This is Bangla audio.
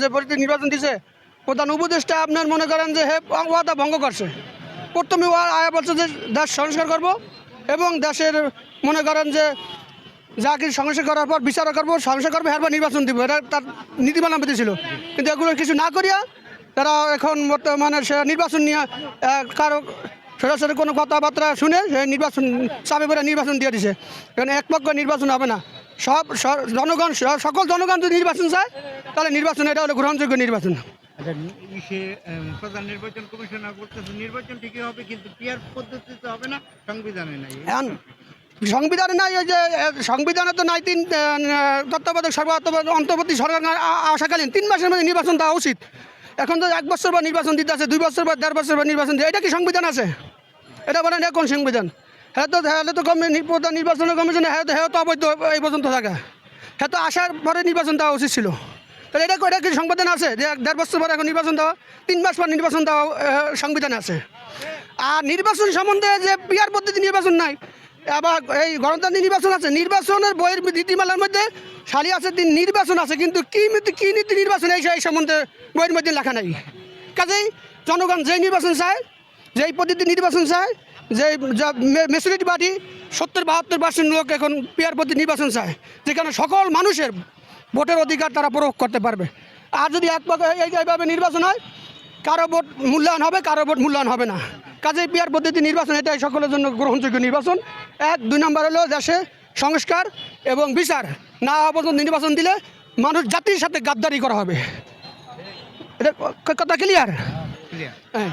যে পরিস্থিতি নির্বাচন দিছে প্রধান উপদেষ্টা আপনার মনে করেন যে হে ওয়াদা ভঙ্গ করছে। প্রথমে আয়া বলছে যে দেশ সংস্কার করব এবং দেশের মনে করেন যে যা কিছু সংস্কার করার পর বিচার করবো, সংস্কার করবো, এরপর নির্বাচন দিব, এটা তার নীতিমালা পেতে ছিল। কিন্তু এগুলো কিছু না করিয়া তারা এখন বর্তমানে সে নির্বাচন নিয়ে কারো সরাসরি কোনো কথাবার্তা শুনে সে নির্বাচন চাপে পড়ে নির্বাচন দিয়ে দিছে। এখানে একপক্ষ নির্বাচন হবে না, সব জনগণ সকল জনগণ যদি নির্বাচন চায় তাহলে নির্বাচন এটা হলো গ্রহণযোগ্য নির্বাচন। প্রধান নির্বাচন কমিশনার বলতেছে নির্বাচন ঠিকই হবে কিন্তু পিয়ার পদ্ধতিতে হবে না, সংবিধানে নাই। সংবিধানে নাই, ওই যে সংবিধানে তো নাই, তত্ত্বাবধায়ক অন্তর্বর্তী সরকার আসাকালীন 3 মাসের মধ্যে নির্বাচন দেওয়া উচিত। এখন তো 1 বছর বা নির্বাচন দিতে আছে, 2 বছর বা 1.5 বছর বা নির্বাচন দিয়ে, এটা কি সংবিধান আছে? এটা বলেন কোন সংবিধান? হ্যাঁ তো প্রধান নির্বাচনের কমিশনে হ্যাঁ তো অবৈধ এই পর্যন্ত থাকা, হ্যাঁ তো আসার পরে নির্বাচন দেওয়া উচিত ছিল। তাহলে এটা কি সংবিধান আছে যে 1.5 বছর পরে এখন নির্বাচন দেওয়া, 3 মাস পর নির্বাচন দেওয়া সংবিধানে আছে? আর নির্বাচন সম্বন্ধে যে পিয়ার পদ্ধতি নির্বাচন নাই, আবার এই গণতান্ত্রিক নির্বাচন আছে, নির্বাচনের বইয়ের নীতিমালার মধ্যে খালি আছে নির্বাচন আছে, কিন্তু কি নীতি নির্বাচন এই সম্বন্ধে বইয়ের মধ্যে লেখা নাই। কাজেই জনগণ যেই নির্বাচন চায়, যেই পদ্ধতি নির্বাচন চায়, যে মেজরিটি পার্টি 70-72% লোক এখন পিয়ার পদ্ধতি নির্বাচন চায়, যেখানে সকল মানুষের ভোটের অধিকার তারা প্রয়োগ করতে পারবে। আর যদি এইভাবে নির্বাচন হয়, কারো ভোট মূল্যায়ন হবে, কারো ভোট মূল্যায়ন হবে না। কাজেই পিয়ার পদ্ধতি নির্বাচন এটাই সকলের জন্য গ্রহণযোগ্য নির্বাচন। 2 নম্বর হলো দেশে সংস্কার এবং বিচার না হওয়া পর্যন্ত নির্বাচন দিলে মানুষ জাতির সাথে গাদ্দারি করা হবে। এটা কথা ক্লিয়ার? ক্লিয়ার। হ্যাঁ।